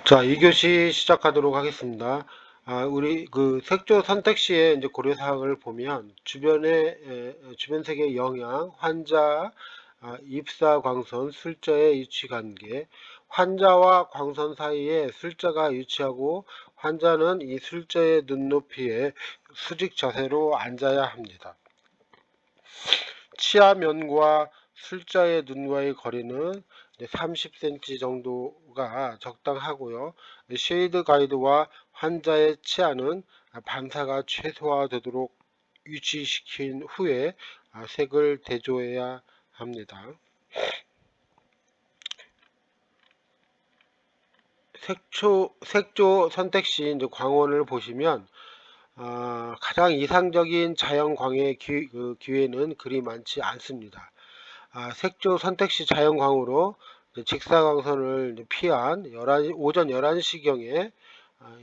자, 2교시 시작하도록 하겠습니다. 우리 그 색조 선택 시에 이제 고려사항을 보면 주변 세계 영향, 환자, 입사 광선, 술자의 위치 관계, 환자와 광선 사이에 술자가 위치하고 환자는 이 술자의 눈높이에 수직 자세로 앉아야 합니다. 치아면과 술자의 눈과의 거리는 30cm 정도가 적당하고요. 쉐이드 가이드와 환자의 치아는 반사가 최소화되도록 유지시킨 후에 색을 대조해야 합니다. 색조 선택 시 이제 광원을 보시면 가장 이상적인 자연광의 기회는 그리 많지 않습니다. 색조 선택 시 자연광으로 직사광선을 피한 오전 11시경에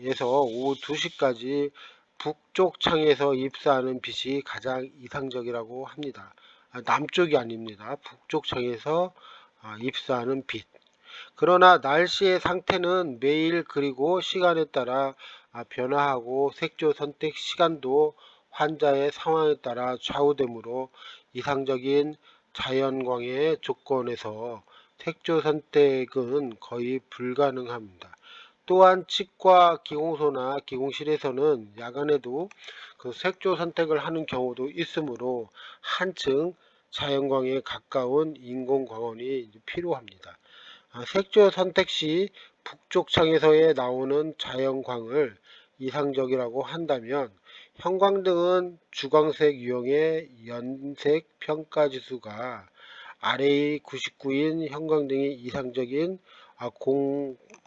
에서 오후 2시까지 북쪽 창에서 입사하는 빛이 가장 이상적이라고 합니다. 남쪽이 아닙니다. 북쪽 창에서 입사하는 빛. 그러나 날씨의 상태는 매일 그리고 시간에 따라 변화하고 색조 선택 시간도 환자의 상황에 따라 좌우되므로 이상적인 자연광의 조건에서 색조 선택은 거의 불가능합니다. 또한 치과 기공소나 기공실에서는 야간에도 그 색조 선택을 하는 경우도 있으므로 한층 자연광에 가까운 인공광원이 필요합니다. 색조 선택 시 북쪽 창에서의 나오는 자연광을 이상적이라고 한다면 형광등은 주광색 유형의 연색 평가지수가 RA 99인 형광등이 이상적인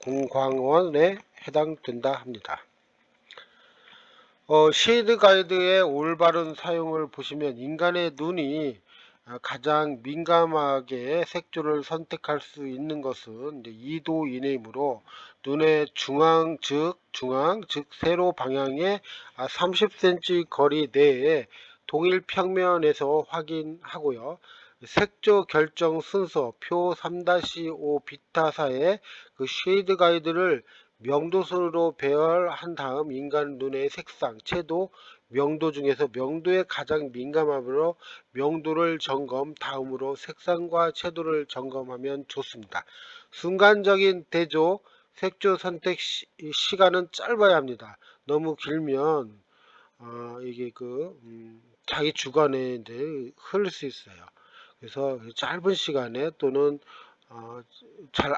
공광원에 해당된다 합니다. 쉐이드 가이드의 올바른 사용을 보시면 인간의 눈이 가장 민감하게 색조를 선택할 수 있는 것은 2도 이내이므로 눈의 중앙 즉 세로 방향의 30cm 거리 내에 동일 평면에서 확인하고요. 색조 결정 순서 표 3-5 비타사의 그 쉐이드 가이드를 명도순으로 배열한 다음 인간 눈의 색상, 채도, 명도 중에서 명도에 가장 민감하므로 명도를 점검, 다음으로 색상과 채도를 점검하면 좋습니다. 순간적인 대조, 색조 선택 시간은 짧아야 합니다. 너무 길면 이게 자기 주관에 이제 흐를 수 있어요. 그래서 짧은 시간에 또는 어, 잘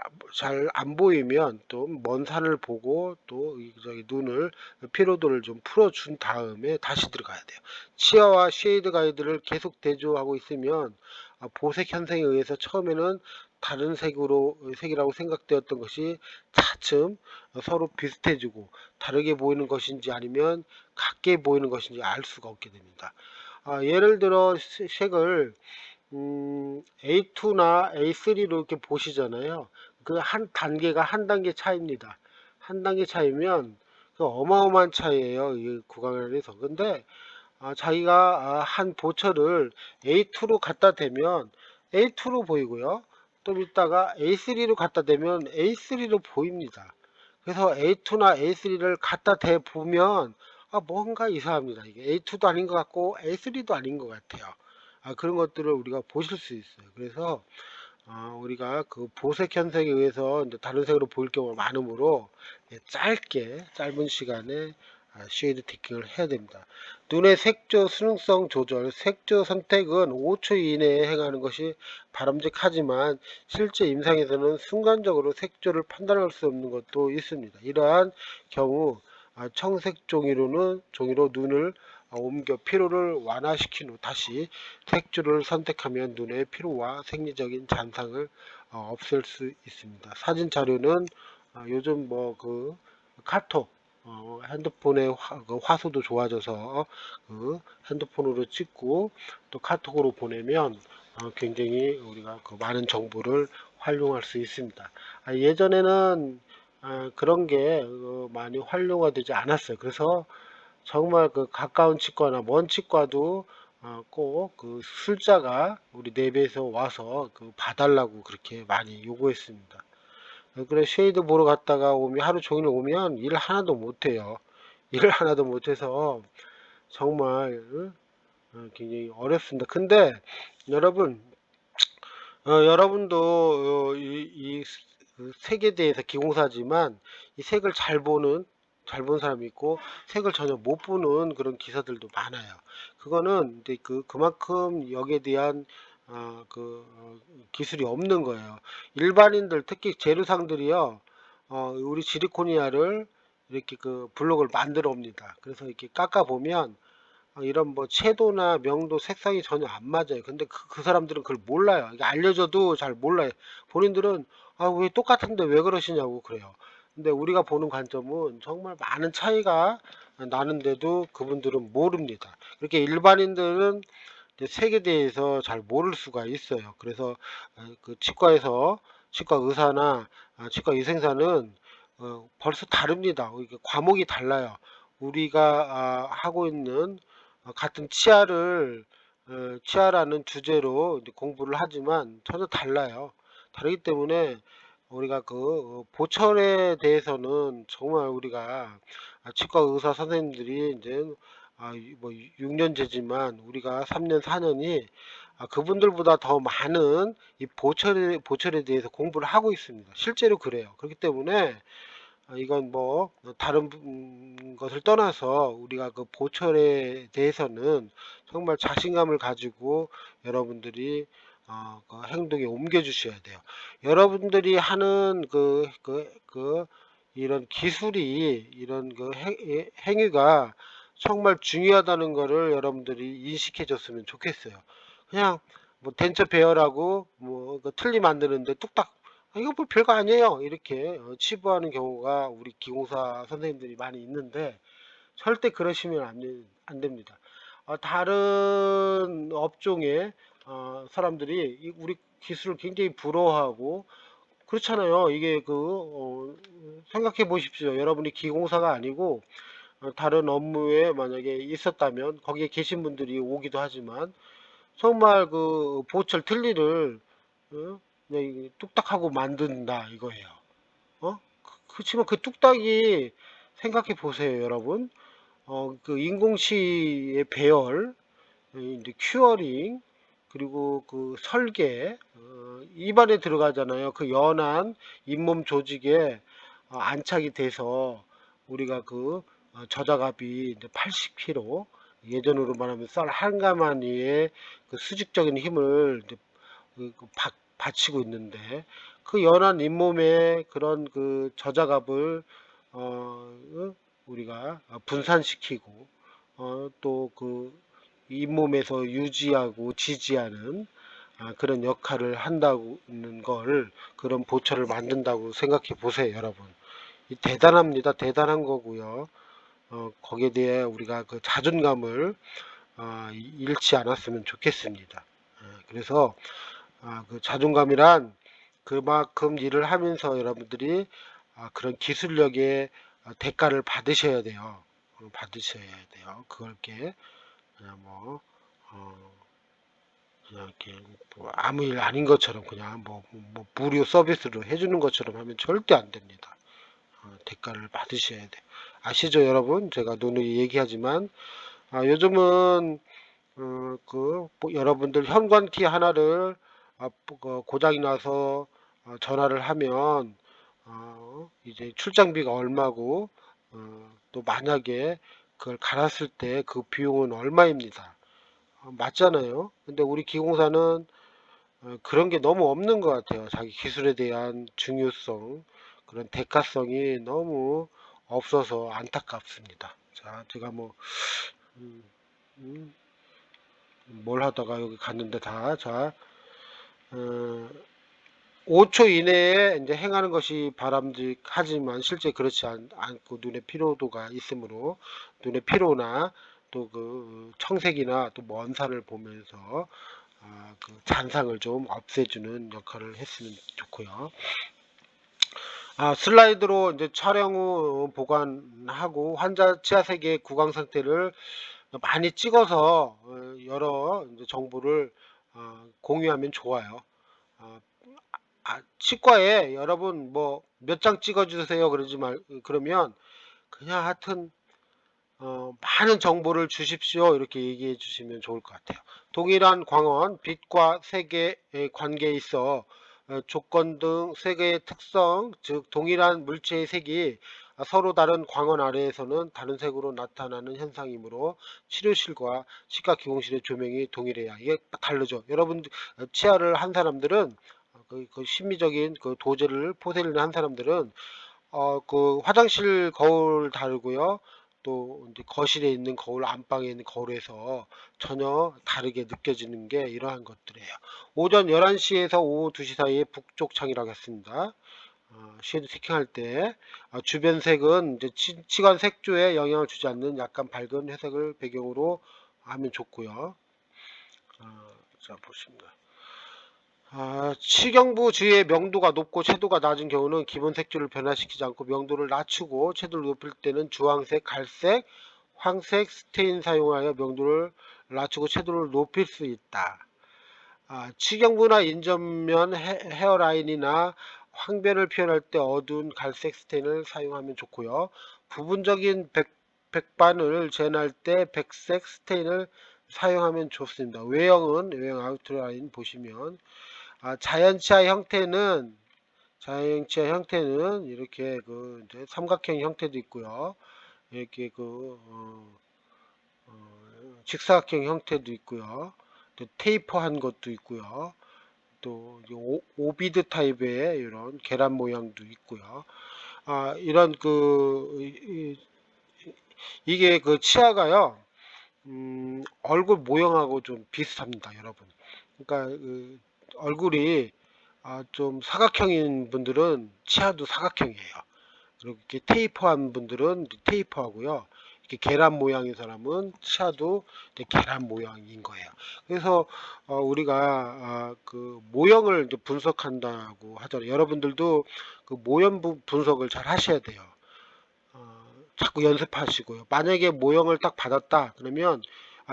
안 보이면 또 먼 산을 보고 또 저기 눈을 피로도를 좀 풀어준 다음에 다시 들어가야 돼요. 치아와 쉐이드 가이드를 계속 대조하고 있으면 보색 현상에 의해서 처음에는 다른 색이라고 생각되었던 것이 차츰 서로 비슷해지고 다르게 보이는 것인지 아니면 같게 보이는 것인지 알 수가 없게 됩니다. 예를 들어 색을 A2나 A3로 이렇게 보시잖아요. 그 한 단계가 한 단계 차이입니다. 한 단계 차이면 그 어마어마한 차이예요. 이 구간에서. 근데 자기가 한 보철을 A2로 갖다 대면 A2로 보이고요. 좀 있다가 A3로 갖다 대면 A3로 보입니다. 그래서 A2나 A3를 갖다 대 보면 뭔가 이상합니다. 이게 A2도 아닌 것 같고 A3도 아닌 것 같아요. 그런 것들을 우리가 보실 수 있어요. 그래서 우리가 그 보색 현상에 의해서 이제 다른 색으로 보일 경우가 많으므로 짧은 시간에 쉐이드 테킹을 해야 됩니다. 눈의 색조 수능성 조절, 색조 선택은 5초 이내에 행하는 것이 바람직하지만 실제 임상에서는 순간적으로 색조를 판단할 수 없는 것도 있습니다. 이러한 경우 청색 종이로 눈을 옮겨 피로를 완화시킨 후 다시 색조를 선택하면 눈의 피로와 생리적인 잔상을 없앨 수 있습니다. 사진 자료는 요즘 카톡 핸드폰의 화소도 좋아져서 핸드폰으로 찍고 또 카톡으로 보내면 굉장히 우리가 많은 정보를 활용할 수 있습니다. 예전에는 그런 게 많이 활용이 되지 않았어요. 그래서 정말 가까운 치과나 먼 치과도 꼭 술자가 우리 내비에서 와서 봐달라고 그렇게 많이 요구했습니다. 그래 쉐이드 보러 갔다가 오면 하루 종일 오면 일 하나도 못해요. 일을 하나도 못해서 정말 굉장히 어렵습니다. 근데 여러분, 여러분도 그 색에 대해서 기공사지만 이 색을 잘 보는 사람이 있고 색을 전혀 못 보는 그런 기사들도 많아요. 그거는 이제 그만큼 여기에 대한 기술이 없는 거예요. 일반인들 특히 재료상들이요, 우리 지리코니아를 이렇게 블록을 만들어 옵니다. 그래서 이렇게 깎아 보면 이런 뭐 채도나 명도, 색상이 전혀 안 맞아요. 근데 그 사람들은 그걸 몰라요. 이게 알려줘도 잘 몰라요. 본인들은 왜 똑같은데 왜 그러시냐고 그래요. 근데 우리가 보는 관점은 정말 많은 차이가 나는데도 그분들은 모릅니다. 그렇게 일반인들은 이제 색에 대해서 잘 모를 수가 있어요. 그래서 치과에서 치과 의사나 치과 위생사는 벌써 다릅니다. 이게 과목이 달라요. 우리가 하고 있는 같은 치아라는 주제로 이제 공부를 하지만 전혀 달라요. 다르기 때문에 우리가 보철에 대해서는 정말 우리가 치과 의사 선생님들이 이제 뭐 6년제지만 우리가 3년 4년이 그분들보다 더 많은 이 보철에 대해서 공부를 하고 있습니다. 실제로 그래요. 그렇기 때문에 이건 뭐 다른 것을 떠나서 우리가 그 보철에 대해서는 정말 자신감을 가지고 여러분들이 그 행동에 옮겨 주셔야 돼요. 여러분들이 하는 이런 기술이 이런 행위가 정말 중요하다는 것을 여러분들이 인식해 줬으면 좋겠어요. 그냥 뭐 덴처 배열하고 뭐 틀니 만드는데 뚝딱 이거 뭐 별거 아니에요 이렇게 치부하는 경우가 우리 기공사 선생님들이 많이 있는데 절대 그러시면 안 됩니다. 다른 업종의 사람들이 우리 기술을 굉장히 부러워하고 그렇잖아요. 이게 생각해 보십시오. 여러분이 기공사가 아니고 다른 업무에 만약에 있었다면 거기에 계신 분들이 오기도 하지만 정말 보철 틀니를 그냥 뚝딱하고 만든다 이거예요. 그렇지만 그 뚝딱이 생각해 보세요, 여러분. 인공치의 배열, 이제 큐어링, 그리고 설계, 입안에 들어가잖아요. 그 연한 잇몸 조직에 안착이 돼서 우리가 저작압이 이제 80kg, 예전으로 말하면 쌀 한 가마니의 수직적인 힘을 이제 받치고 있는데 그 연한 잇몸에 그런 저작압을 우리가 분산시키고 또 잇몸에서 유지하고 지지하는 그런 역할을 한다는 걸 그런 보철을 만든다고 생각해 보세요, 여러분. 대단합니다. 대단한 거고요. 거기에 대해 우리가 자존감을 잃지 않았으면 좋겠습니다. 그래서 자존감이란 그만큼 일을 하면서 여러분들이 그런 기술력의 대가를 받으셔야 돼요. 받으셔야 돼요. 그걸 그냥 그냥 이렇게 아무 일 아닌 것처럼 그냥 무료 서비스로 해주는 것처럼 하면 절대 안 됩니다. 대가를 받으셔야 돼. 아시죠, 여러분? 제가 누누이 얘기하지만 요즘은 여러분들 현관키 하나를 고장이 나서 전화를 하면 이제 출장비가 얼마고 또 만약에 그걸 갈았을 때 그 비용은 얼마입니다. 맞잖아요. 근데 우리 기공사는 그런 게 너무 없는 것 같아요. 자기 기술에 대한 중요성, 그런 대가성이 너무 없어서 안타깝습니다. 자, 제가 음, 음, 뭘 하다가 여기 갔는데 자, 5초 이내에 이제 행하는 것이 바람직하지만 실제 그렇지 않고 눈의 피로도가 있으므로 눈의 피로나 또 청색이나 또 먼 산을 보면서 잔상을 좀 없애주는 역할을 했으면 좋고요. 슬라이드로 이제 촬영 후 보관하고 환자 치아색의 구강 상태를 많이 찍어서 여러 이제 정보를 공유하면 좋아요. 치과에 여러분 뭐 몇 장 찍어주세요 그러면 그냥 하여튼 많은 정보를 주십시오 이렇게 얘기해 주시면 좋을 것 같아요. 동일한 광원, 빛과 색의 관계에 있어 조건 등 색의 특성, 즉 동일한 물체의 색이 서로 다른 광원 아래에서는 다른 색으로 나타나는 현상이므로 치료실과 치과 기공실의 조명이 동일해야 이게 딱 다르죠. 여러분 치아를 한 사람들은 그 심미적인 그 도제를 포세를 한 사람들은 그 화장실 거울 다르고요. 또 이제 거실에 있는 거울, 안방에 있는 거울에서 전혀 다르게 느껴지는 게 이러한 것들이에요. 오전 11시에서 오후 2시 사이에 북쪽 창이라고 했습니다. 쉐드 체킹할 때 주변 색은 이제 치관 색조에 영향을 주지 않는 약간 밝은 회색을 배경으로 하면 좋고요. 자 보십니다. 치경부 주위의 명도가 높고 채도가 낮은 경우는 기본 색조를 변화시키지 않고 명도를 낮추고 채도를 높일 때는 주황색, 갈색, 황색 스테인 사용하여 명도를 낮추고 채도를 높일 수 있다. 치경부나 인접면 헤어라인이나 황변을 표현할 때 어두운 갈색 스테인을 사용하면 좋고요. 부분적인 백반을 재현할 때 백색 스테인을 사용하면 좋습니다. 외형 아웃라인 보시면 자연치아 형태는 이렇게 그 이제 삼각형 형태도 있고요. 이렇게 그 직사각형 형태도 있고요. 또 테이퍼한 것도 있고요. 또 오비드 타입의 이런 계란 모양도 있고요. 이런 이게 그 치아가요. 얼굴 모형하고 좀 비슷합니다, 여러분. 그러니까 얼굴이 좀 사각형인 분들은 치아도 사각형이에요. 그리고 이렇게 테이퍼한 분들은 테이퍼하고요. 이렇게 계란 모양인 사람은 치아도 계란 모양인 거예요. 그래서 우리가 그 모형을 이제 분석한다고 하잖아요. 여러분들도 그 모형 분석을 잘 하셔야 돼요. 자꾸 연습하시고요. 만약에 모형을 딱 받았다 그러면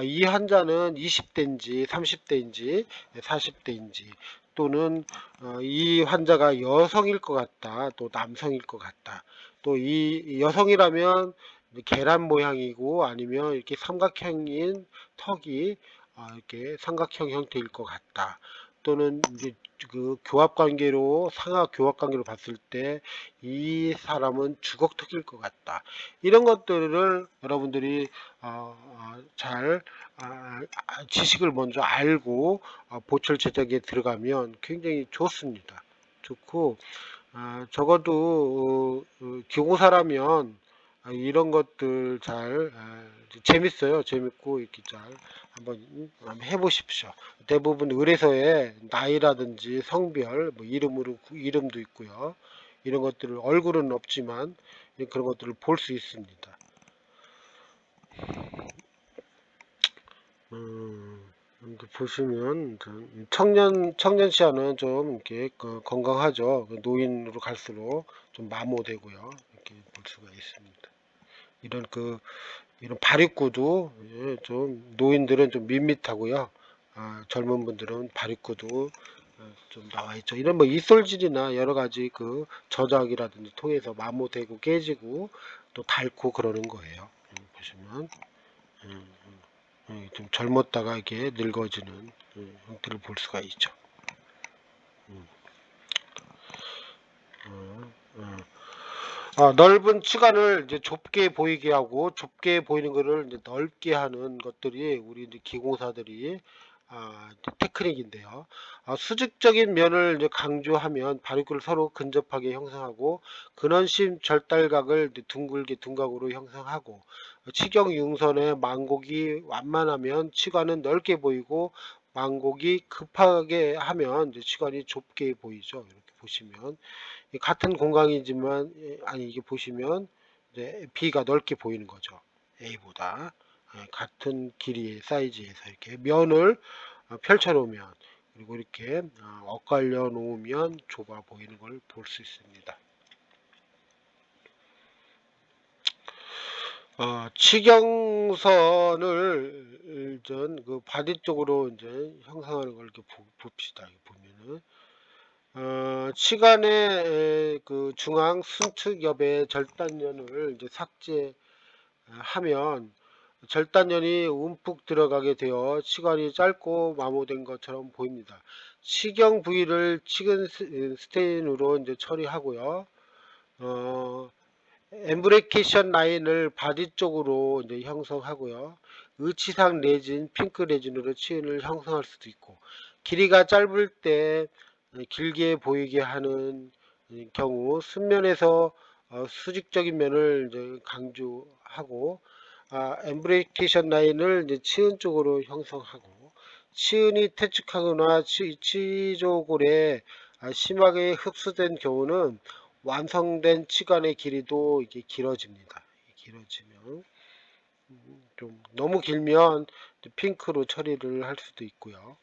이 환자는 20대인지 30대인지 40대인지 또는 이 환자가 여성일 것 같다 또 남성일 것 같다 또 이 여성이라면 계란 모양이고 아니면 이렇게 삼각형인 턱이 이렇게 삼각형 형태일 것 같다 또는 이제 그 교합 관계로 상하 교합 관계로 봤을 때 이 사람은 주걱턱일 것 같다. 이런 것들을 여러분들이 잘 지식을 먼저 알고 보철 제작에 들어가면 굉장히 좋습니다. 좋고 적어도 기공사라면 이런 것들 잘 재밌어요. 재밌고 이렇게 잘 한번 해보십시오. 대부분 의뢰서에 나이라든지 성별, 뭐 이름도 있고요. 이런 것들을 얼굴은 없지만 그런 것들을 볼 수 있습니다. 이렇게 보시면 청년 시야는 좀 이렇게 건강하죠. 노인으로 갈수록 좀 마모되고요. 이렇게 볼 수가 있습니다. 이런 발입구도 좀 노인들은 좀 밋밋하고요. 젊은 분들은 발입구도 좀 나와 있죠. 이런 뭐 이솔질이나 여러 가지 그 저작이라든지 통해서 마모되고 깨지고 또 닳고 그러는 거예요. 보시면 좀 젊었다가 이렇게 늙어지는 형태를 볼 수가 있죠. 넓은 치관을 이제 좁게 보이게 하고 좁게 보이는 것을 이제 넓게 하는 것들이 우리 이제 기공사들이 테크닉인데요. 수직적인 면을 이제 강조하면 바리큐를 서로 근접하게 형성하고 근원심 절달각을 둥글게 둔각으로 형성하고 치경 융선의 망곡이 완만하면 치관은 넓게 보이고 망곡이 급하게 하면 이제 치관이 좁게 보이죠. 이렇게 보시면 같은 공간이지만 아니 이게 보시면 이제 B가 넓게 보이는 거죠. A보다 같은 길이의 사이즈에서 이렇게 면을 펼쳐 놓으면 그리고 이렇게 엇갈려 놓으면 좁아 보이는 걸 볼 수 있습니다. 치경선을 그 바디 쪽으로 이제 형성하는 걸 이렇게 봅시다. 보면은 치관의 그 중앙 순측엽의 절단면을 이제 삭제하면 절단면이 움푹 들어가게 되어 치관이 짧고 마모된 것처럼 보입니다. 치경 부위를 치근 스테인으로 이제 처리하고요. 엠브레이케이션 라인을 바디 쪽으로 이제 형성하고요. 의치상 레진, 핑크 레진으로 치은을 형성할 수도 있고, 길이가 짧을 때 길게 보이게 하는 경우 순면에서 수직적인 면을 이제 강조하고, 엠브레이케이션 라인을 이제 치은 쪽으로 형성하고, 치은이 퇴축하거나 치조골에 심하게 흡수된 경우는 완성된 치관의 길이도 이게 길어집니다. 길어지면 좀 너무 길면 핑크로 처리를 할 수도 있고요.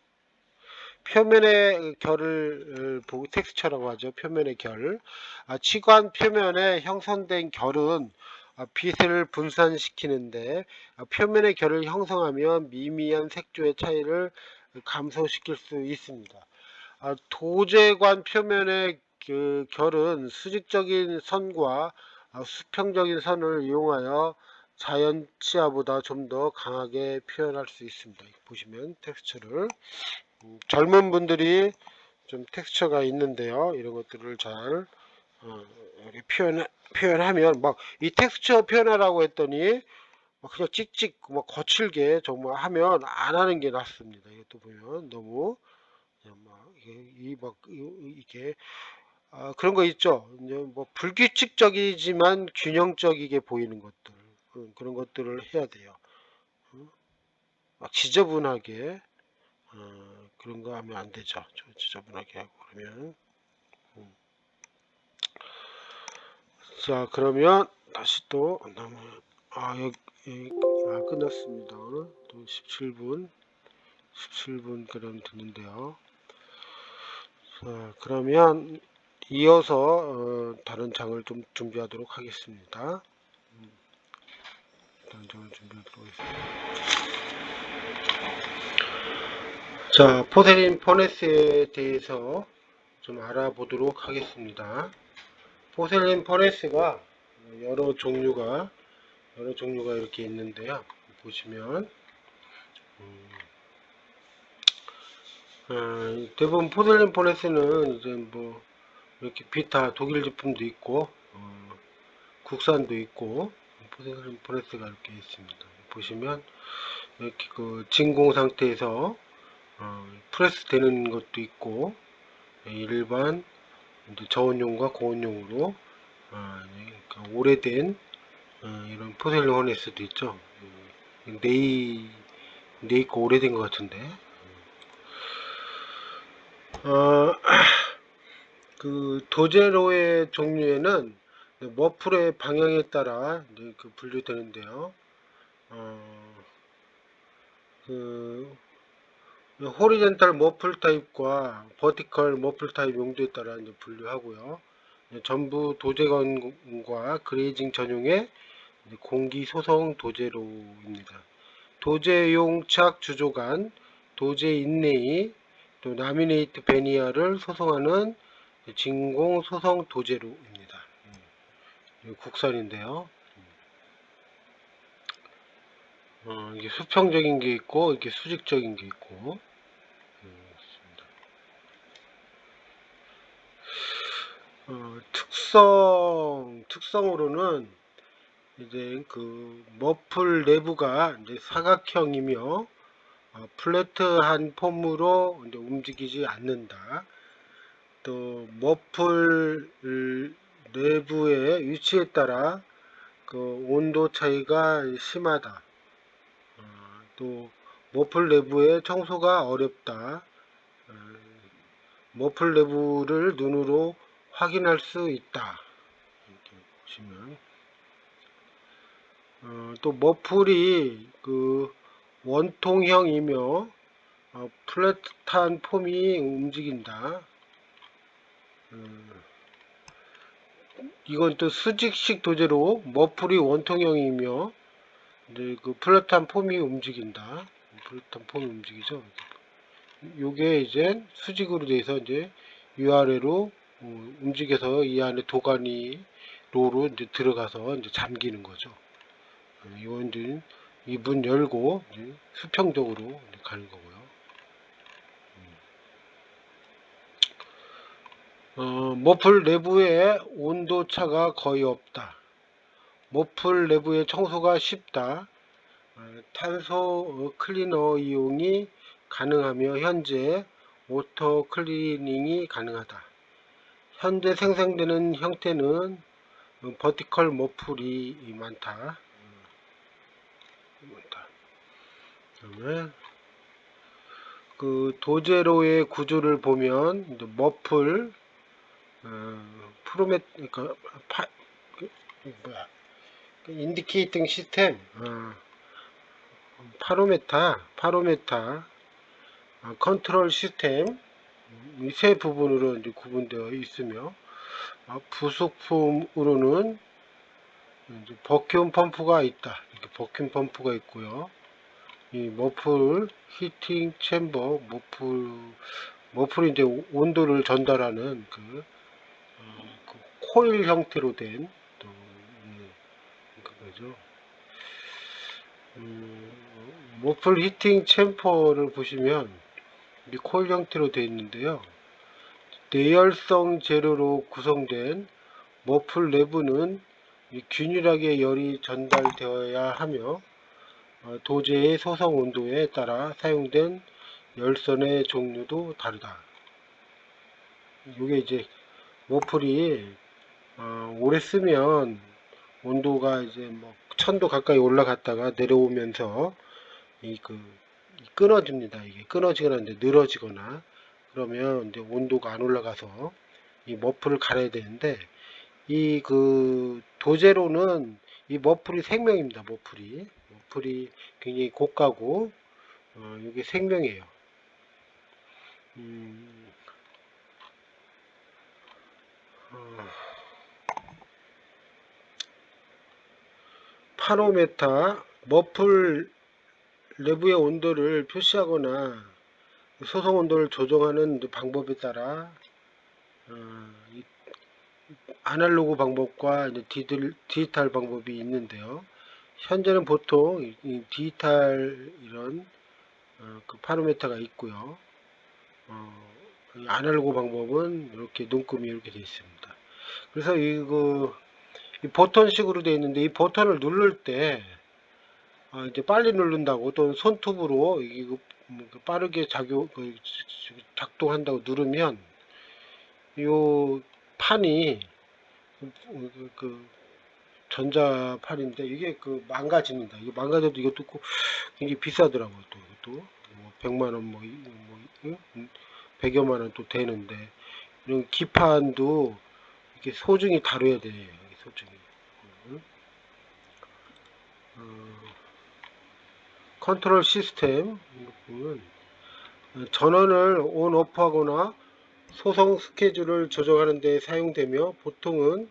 표면의 결을 보고 텍스처라고 하죠. 표면의 결. 치관 표면에 형성된 결은 빛을 분산시키는데, 표면의 결을 형성하면 미미한 색조의 차이를 감소시킬 수 있습니다. 도제관 표면의 그 결은 수직적인 선과 수평적인 선을 이용하여 자연 치아보다 좀 더 강하게 표현할 수 있습니다. 보시면 텍스처를 젊은 분들이 좀 텍스처가 있는데요. 이런 것들을 잘 이렇게 표현하면 막 이 텍스처 표현하라고 했더니 그냥 찍찍 막 거칠게 정말 하면 안 하는 게 낫습니다. 이것도 보면 너무 막 이게 그런 거 있죠. 이제 뭐 불규칙적이지만 균형적이게 보이는 것들, 그런 것들을 해야 돼요. 막 지저분하게 그런 거 하면 안 되죠. 지저분하게 하고 그러면. 자, 그러면 다시 또 여기 끝났습니다. 또 17분 그럼 됐는데요. 자, 그러면 이어서 다른 장을 좀 준비하도록 하겠습니다. 다른 장을 준비하도록 하겠습니다. 자, 포세린 퍼네스에 대해서 좀 알아보도록 하겠습니다. 포세린 퍼네스가 여러 종류가 이렇게 있는데요. 보시면 대부분 포세린 퍼네스는 이제 뭐 이렇게 비타 독일 제품도 있고 국산도 있고 포세린 퍼네스가 이렇게 있습니다. 보시면 이렇게 그 진공 상태에서 프레스 되는 것도 있고 일반 저온용과 고온용으로 그러니까 오래된 이런 포세린 퍼네스도 있죠. 네이거 오래된 것 같은데. 그 도제로의 종류에는 머플의 방향에 따라 그 분류되는데요. 그 호리젠탈 머플 타입과 버티컬 머플 타입 용도에 따라 이제 분류하고요. 전부 도제건과 그레이징 전용의 공기 소성 도제로입니다. 도제용 착 주조간, 도제 인레이, 또 라미네이트 베니어를 소성하는 진공 소성 도제로입니다. 국산인데요. 이게 수평적인 게 있고 이렇게 수직적인 게 있고 특성으로는 이제 그 머플 내부가 이제 사각형이며 플랫한 폼으로 이제 움직이지 않는다. 또 머플 내부의 위치에 따라 그 온도 차이가 심하다. 또 머플 내부의 청소가 어렵다. 머플 내부를 눈으로 확인할 수 있다. 이렇게 보시면 또 머플이 그 원통형이며 플랫한 폼이 움직인다. 이건 또 수직식 도제로 머플이 원통형이며 이제 그 플랫한 폼이 움직인다. 플랫한 폼이 움직이죠. 요게 이제 수직으로 돼서 이제 위아래로 움직여서 이 안에 도가니로로 이제 들어가서 이제 잠기는 거죠. 이건 이제 이 문 열고 이제 수평적으로 이제 가는 거고요. 머플 내부에 온도 차가 거의 없다. 머플 내부의 청소가 쉽다. 탄소 클리너 이용이 가능하며 현재 오토 클리닝이 가능하다. 현재 생성되는 형태는 버티컬 머플이 많다. 그다음에 그 도제로의 구조를 보면 머플, 프로메, 그러니까 뭐야, 인디케이팅 시스템, 파로메타, 컨트롤 시스템 이 세 부분으로 이제 구분되어 있으며 부속품으로는 이제 버큐움 펌프가 있다. 이렇게 버큐움 펌프가 있고요. 이 머플 히팅 챔버 머플이 이제 온도를 전달하는 그 코일 형태로 된 또 그거죠. 머플 히팅 챔버를 보시면 이 코일 형태로 되어 있는데요. 내열성 재료로 구성된 머플 내부는 균일하게 열이 전달되어야 하며 도제의 소성 온도에 따라 사용된 열선의 종류도 다르다. 이게 이제 머플이 오래 쓰면 온도가 이제 뭐 1000도 가까이 올라갔다가 내려오면서 끊어집니다. 이게 끊어지거나 이제 늘어지거나 그러면 이제 온도가 안 올라가서 이 머플을 갈아야 되는데 이 도제로는 이 머플이 생명입니다. 머플이 굉장히 고가고 이게 생명이에요. 파로메타 머플 내부의 온도를 표시하거나 소성 온도를 조정하는 방법에 따라 아날로그 방법과 이제 디지털 방법이 있는데요. 현재는 보통 이 디지털 이런 그 파로메터가 있고요. 이 아날로그 방법은 이렇게 눈금이 이렇게 되어 있습니다. 그래서 이 버튼식으로 되어 있는데 이 버튼을 누를 때 이제 빨리 누른다고 또는 손톱으로 빠르게 작동한다고 누르면 이 판이 전자판인데 이게 망가집니다. 이게 망가져도 이것도 굉장히 비싸더라고요. 또 이것도 뭐 100만원 100여만원 또 되는데 이런 기판도 이렇게 소중히 다뤄야 돼요. 소중히. 컨트롤 시스템 보면 전원을 온 오프 하거나 소성 스케줄을 조정하는 데 사용되며 보통은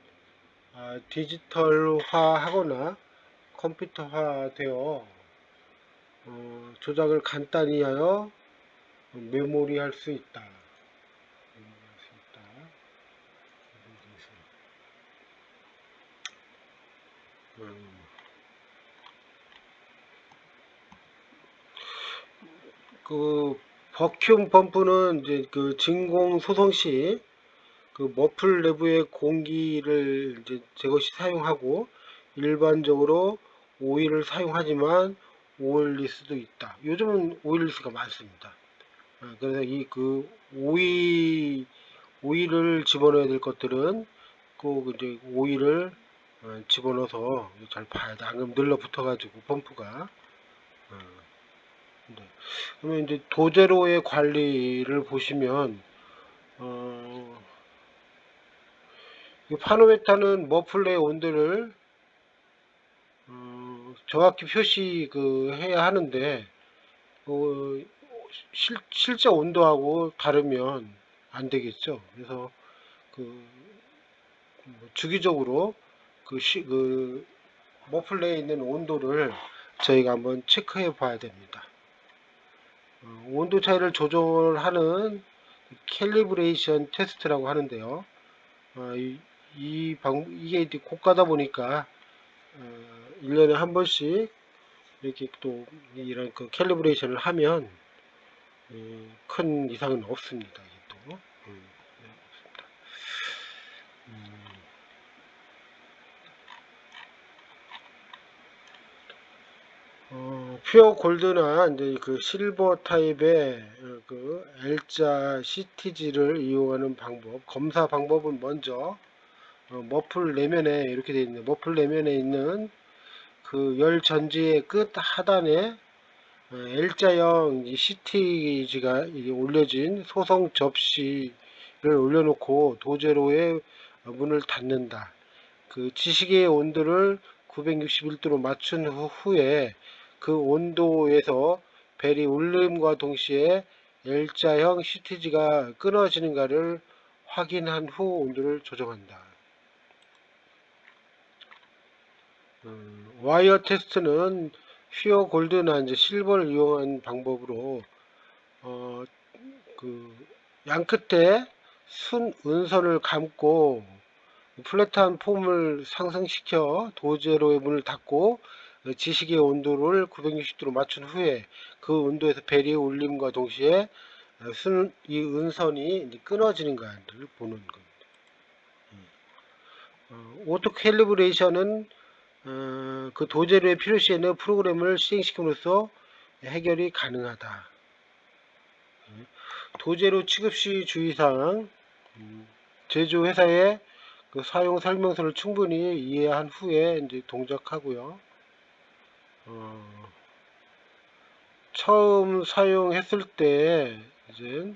디지털화 하거나 컴퓨터화 되어 조작을 간단히 하여 메모리 할 수 있다. 버큐움 펌프는 이제 진공 소성 시 머플 내부의 공기를 이제 제거 시 사용하고 일반적으로 오일을 사용하지만 오일리스도 있다. 요즘은 오일리스가 많습니다. 그래서 오일을 집어넣어야 될 것들은 꼭 이제 오일을 집어넣어서 잘 봐야 돼. 안 그러면 늘러붙어 가지고 펌프가 네. 그러면 이제 도제로의 관리를 보시면 이 파노메타는 머플러의 온도를 정확히 해야 하는데 실제 온도하고 다르면 안 되겠죠. 그래서 주기적으로 머플러에 있는 온도를 저희가 한번 체크해 봐야 됩니다. 온도 차이를 조절하는 캘리브레이션 테스트라고 하는데요. 이게 이제 고가다 보니까 1년에 한 번씩 이렇게 또 이런 그 캘리브레이션을 하면 큰 이상은 없습니다. 이게 또 네, 없습니다. 퓨어 골드나 이제 그 실버 타입의 그 L자 CTG를 이용하는 방법, 검사 방법은 먼저 머플 내면에 이렇게 되어 있는 머플 내면에 있는 그 열 전지의 끝 하단에 L자형 CTG가 올려진 소성 접시를 올려놓고 도제로에 문을 닫는다. 그 지시계의 온도를 961도로 맞춘 후에 그 온도에서 벨이 울림과 동시에 L자형 CTG가 끊어지는가를 확인한 후 온도를 조정한다. 와이어 테스트는 퓨어 골드나 이제 실버를 이용한 방법으로 그 양 끝에 순 은선을 감고 플랫한 폼을 상승시켜 도제로의 문을 닫고 지시기의 온도를 960도로 맞춘 후에 그 온도에서 벨이 울림과 동시에 이 은선이 끊어지는가를 보는 겁니다. 오토 캘리브레이션은 그 도제로의 필요시에는 프로그램을 시행시킴으로써 해결이 가능하다. 도제로 취급시 주의사항, 제조회사의 그 사용 설명서를 충분히 이해한 후에 이제 동작하고요. 처음 사용했을 때 이제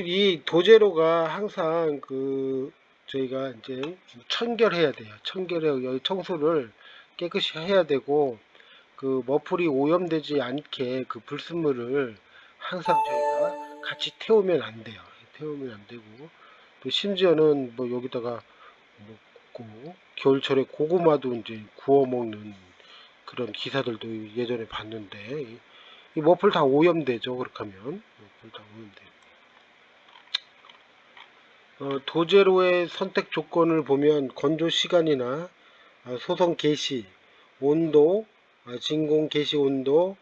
이 도제로가 항상 그 저희가 이제 청결해야 돼요. 청결해 여기 청소를 깨끗이 해야 되고 그 머플이 오염되지 않게 그 불순물을 항상 저희가 같이 태우면 안 돼요. 태우면 안 되고 또 심지어는 뭐 여기다가 뭐 겨울철에 고구마도 이제 구워 먹는 그런 기사들도 예전에 봤는데 이 머플 다 오염되죠. 그렇게 하면 머플 다 오염돼요. 도제로의 선택 조건을 보면 건조 시간이나 소성 개시, 온도, 진공 개시 온도,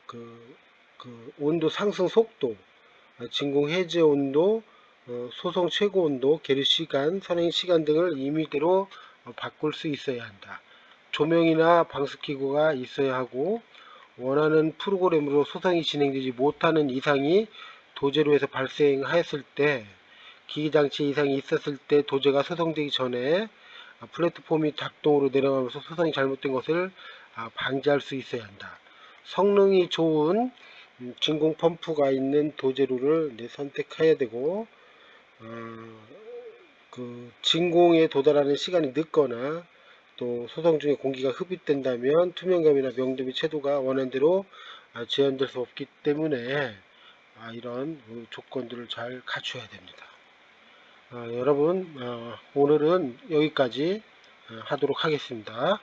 그, 온도 상승 속도, 진공 해제 온도, 소성 최고 온도, 계류 시간, 선행 시간 등을 임의대로 바꿀 수 있어야 한다. 조명이나 방수기구가 있어야 하고 원하는 프로그램으로 소성이 진행되지 못하는 이상이 도제로에서 발생하였을 때 기기장치 이상이 있었을 때 도제가 소성되기 전에 플랫폼이 작동으로 내려가면서 소성이 잘못된 것을 방지할 수 있어야 한다. 성능이 좋은 진공 펌프가 있는 도제로를 선택해야 되고 그 진공에 도달하는 시간이 늦거나 또 소성 중에 공기가 흡입된다면 투명감이나 명도 및 채도가 원하는대로 재현될 수 없기 때문에 이런 조건들을 잘 갖춰야 됩니다. 여러분 오늘은 여기까지 하도록 하겠습니다.